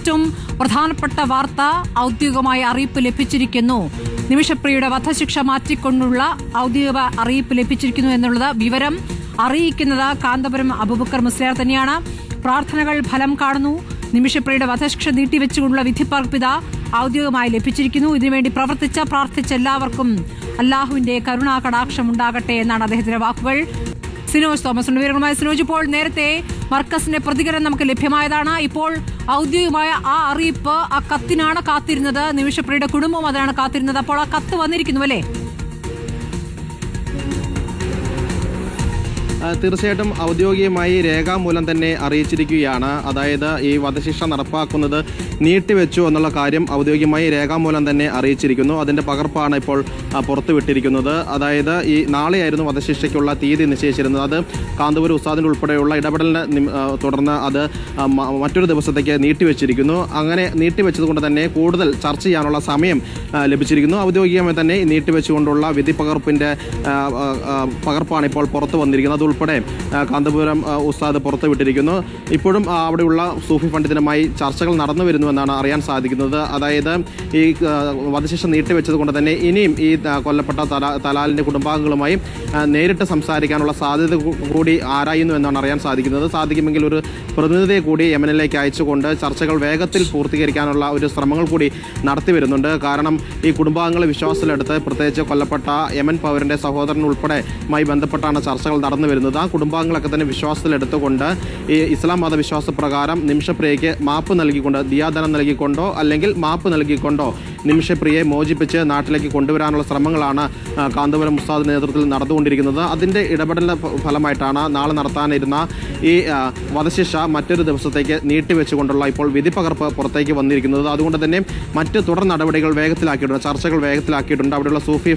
ഏറ്റവും പ്രധാനപ്പെട്ട വാർത്ത ഔദ്യോഗികമായ അറിയിപ്പ് ലഭിച്ചിരിക്കുന്നു. നിമിഷപ്രിയയുടെ വധശിക്ഷ മാറ്റിക്കൊണ്ടുള്ള ഔദ്യോഗിക അറിയിപ്പ് ലഭിച്ചിരിക്കുന്നു എന്നുള്ളത് വിവരം അറിയിക്കുന്നത് കാന്തപുരം അബൂബക്കർ മുസ്ലിയാർ തന്നെയാണ്. പ്രാർത്ഥനകൾ ഫലം കാണുന്നു. നിമിഷപ്രിയയുടെ വധശിക്ഷ നീട്ടിവെച്ചുകൊണ്ടുള്ള വിധിപ്പകർപ്പിത ഔദ്യോഗികമായി ലഭിച്ചിരിക്കുന്നു. ഇതിനുവേണ്ടി പ്രാർത്ഥിച്ച എല്ലാവർക്കും അല്ലാഹുവിന്റെ കരുണാ കടാക്ഷം ഉണ്ടാകട്ടെ എന്നാണ് അദ്ദേഹത്തിന്റെ വാക്കുകൾ. സിനോജ് തോമസ് വിവരങ്ങളുമായി. സിനോജ്, ഇപ്പോൾ നേരത്തെ മർക്കസിന്റെ പ്രതികരണം നമുക്ക് ലഭ്യമായതാണ്. ഇപ്പോൾ ഔദ്യോഗികമായ ആ അറിയിപ്പ്, ആ കത്തിനാണ് കാത്തിരുന്നത്. നിമിഷപ്രിയയുടെ കുടുംബവും അതിനാണ് കാത്തിരുന്നത്. അപ്പോൾ ആ കത്ത് വന്നിരിക്കുന്നു അല്ലേ? തീർച്ചയായിട്ടും ഔദ്യോഗികമായി രേഖാമൂലം തന്നെ അറിയിച്ചിരിക്കുകയാണ്. അതായത് ഈ വധശിക്ഷ നടപ്പാക്കുന്നത് നീട്ടിവെച്ചു എന്നുള്ള കാര്യം ഔദ്യോഗികമായി രേഖാമൂലം തന്നെ അറിയിച്ചിരിക്കുന്നു. അതിന്റെ പകർപ്പാണ് ഇപ്പോൾ പുറത്തുവിട്ടിരിക്കുന്നത്. അതായത് ഈ നാളെയായിരുന്നു വധശിക്ഷയ്ക്കുള്ള തീയതി നിശ്ചയിച്ചിരുന്നത്. അത് കാന്തപുരം ഉസ്താദിന്റെ ഉൾപ്പെടെയുള്ള ഇടപെടലിനെ തുടർന്ന് അത് മറ്റൊരു ദിവസത്തേക്ക് നീട്ടിവെച്ചിരിക്കുന്നു. അങ്ങനെ നീട്ടിവെച്ചതുകൊണ്ട് തന്നെ കൂടുതൽ ചർച്ച ചെയ്യാനുള്ള സമയം ലഭിച്ചിരിക്കുന്നു. ഔദ്യോഗികമായി തന്നെ നീട്ടിവെച്ചുകൊണ്ടുള്ള വിധി പകർപ്പിന്റെ പകർപ്പാണ് ഇപ്പോൾ പുറത്തു വന്നിരിക്കുന്നത്. ഉൾപ്പെടെ കാന്തപുരം ഉസ്താദ് പുറത്തുവിട്ടിരിക്കുന്നു. ഇപ്പോഴും അവിടെയുള്ള സൂഫി പണ്ഡിതനുമായി ചർച്ചകൾ നടന്നു വരുന്നുവെന്നാണ് അറിയാൻ സാധിക്കുന്നത്. അതായത് ഈ വധശിക്ഷ നീട്ടിവെച്ചത് കൊണ്ട് തന്നെ ഇനിയും ഈ കൊല്ലപ്പെട്ട തലാലിന്റെ കുടുംബാംഗങ്ങളുമായി നേരിട്ട് സംസാരിക്കാനുള്ള സാധ്യത കൂടി ആരായുന്നു എന്നാണ് അറിയാൻ സാധിക്കുന്നത്. സാധിക്കുമെങ്കിൽ ഒരു പ്രതിനിധിയെ കൂടി യമനിലേക്ക് അയച്ചുകൊണ്ട് ചർച്ചകൾ വേഗത്തിൽ പൂർത്തീകരിക്കാനുള്ള ഒരു ശ്രമങ്ങൾ കൂടി നടത്തി വരുന്നുണ്ട്. കാരണം ഈ കുടുംബാംഗങ്ങളെ വിശ്വാസത്തിലെടുത്ത് പ്രത്യേകിച്ച് കൊല്ലപ്പെട്ട യമൻ പൗരന്റെ സഹോദരൻ ഉൾപ്പെടെയുമായി ബന്ധപ്പെട്ടാണ് ചർച്ചകൾ നടന്നു വരുന്നത്. ആ കുടുംബാംഗങ്ങളൊക്കെ തന്നെ വിശ്വാസത്തിലെടുത്തുകൊണ്ട് ഈ ഇസ്ലാം മതവിശ്വാസപ്രകാരം നിമിഷപ്രിയയ്ക്ക് മാപ്പ് നൽകിക്കൊണ്ട്, ദിയാദനം നൽകിക്കൊണ്ടോ അല്ലെങ്കിൽ മാപ്പ് നൽകിക്കൊണ്ടോ നിമിഷപ്രിയയെ മോചിപ്പിച്ച് നാട്ടിലേക്ക് കൊണ്ടുവരാനുള്ള ശ്രമങ്ങളാണ് കാന്തപുരം ഉസ്താദ് നേതൃത്വത്തിൽ നടന്നുകൊണ്ടിരിക്കുന്നത്. അതിന്റെ ഇടപെടലിന്റെ ഫലമായിട്ടാണ് നാളെ നടത്താനിരുന്ന ഈ വധശിക്ഷ മറ്റൊരു ദിവസത്തേക്ക് നീട്ടിവെച്ചുകൊണ്ടുള്ള ഇപ്പോൾ വിധിപ്പകർപ്പ് പുറത്തേക്ക് വന്നിരിക്കുന്നത്. അതുകൊണ്ട് തന്നെ മറ്റ് തുടർ നടപടികൾ വേഗത്തിലാക്കിയിട്ടുണ്ട്, ചർച്ചകൾ വേഗത്തിലാക്കിയിട്ടുണ്ട്. അവിടെയുള്ള സൂഫി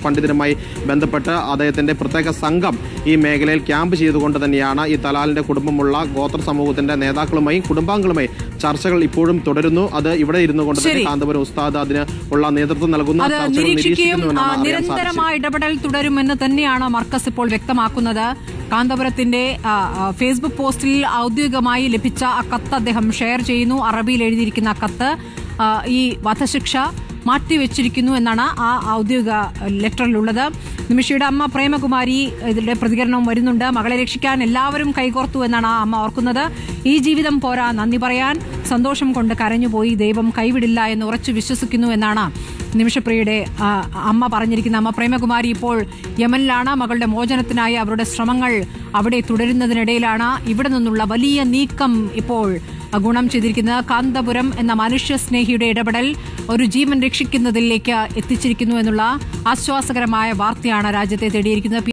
പണ്ഡിതനുമായി ബന്ധപ്പെട്ട് അദ്ദേഹത്തിന്റെ പ്രത്യേക സംഘം ഈ മേഖലയിൽ ക്യാമ്പ് ചെയ്തുകൊണ്ട് തന്നെയാണ് ഈ തലാലിന്റെ കുടുംബമുള്ള ഗോത്ര സമൂഹത്തിന്റെ നേതാക്കളുമായി കുടുംബാംഗങ്ങളുമായി ചർച്ചകൾ ഇപ്പോഴും തുടരുന്നു. അത് ഇവിടെ ഇരുന്നു കൊണ്ട് തന്നെ കാന്തപുരം ഉസ്താദ് അതിന് ഉള്ള നേതൃത്വം നൽകുന്ന നിരന്തരമായ ഇടപെടൽ തുടരുമെന്ന് തന്നെയാണ് മർക്കസ് ഇപ്പോൾ വ്യക്തമാക്കുന്നത്. കാന്തപുരത്തിന്റെ ഫേസ്ബുക്ക് പോസ്റ്റിൽ ഔദ്യോഗികമായി ലഭിച്ച ആ കത്ത് അദ്ദേഹം ഷെയർ ചെയ്യുന്നു. അറബിയിൽ എഴുതിയിരിക്കുന്ന കത്ത് ഈ വധശിക്ഷ മാറ്റിവെച്ചിരിക്കുന്നു എന്നാണ് ആ ഔദ്യോഗിക ലെറ്ററിലുള്ളത്. നിമിഷയുടെ അമ്മ പ്രേമകുമാരി ഇതിന്റെ പ്രതികരണവും വരുന്നുണ്ട്. മകളെ രക്ഷിക്കാൻ എല്ലാവരും കൈകോർത്തു എന്നാണ് ആ അമ്മ ഓർക്കുന്നത്. ഈ ജീവിതം പോരാ, നന്ദി പറയാൻ സന്തോഷം കൊണ്ട് കരഞ്ഞുപോയി, ദൈവം കൈവിടില്ല എന്ന് ഉറച്ചു വിശ്വസിക്കുന്നു എന്നാണ് നിമിഷപ്രിയയുടെ അമ്മ പറഞ്ഞിരിക്കുന്ന അമ്മ പ്രേമകുമാരി. ഇപ്പോൾ യമനിലാണ്. മകളുടെ മോചനത്തിനായി അവരുടെ ശ്രമങ്ങൾ അവിടെ തുടരുന്നതിനിടയിലാണ് ഇവിടെ നിന്നുള്ള വലിയ നീക്കം ഇപ്പോൾ ഗുണം ചെയ്തിരിക്കുന്നത്. കാന്തപുരം എന്ന മനുഷ്യസ്നേഹിയുടെ ഇടപെടൽ ഒരു ജീവൻ രക്ഷിക്കുന്നതിലേക്ക് എത്തിച്ചിരിക്കുന്നു എന്നുള്ള ആശ്വാസകരമായ വാർത്തയാണ് രാജ്യത്തെ തേടിയിരിക്കുന്നത്.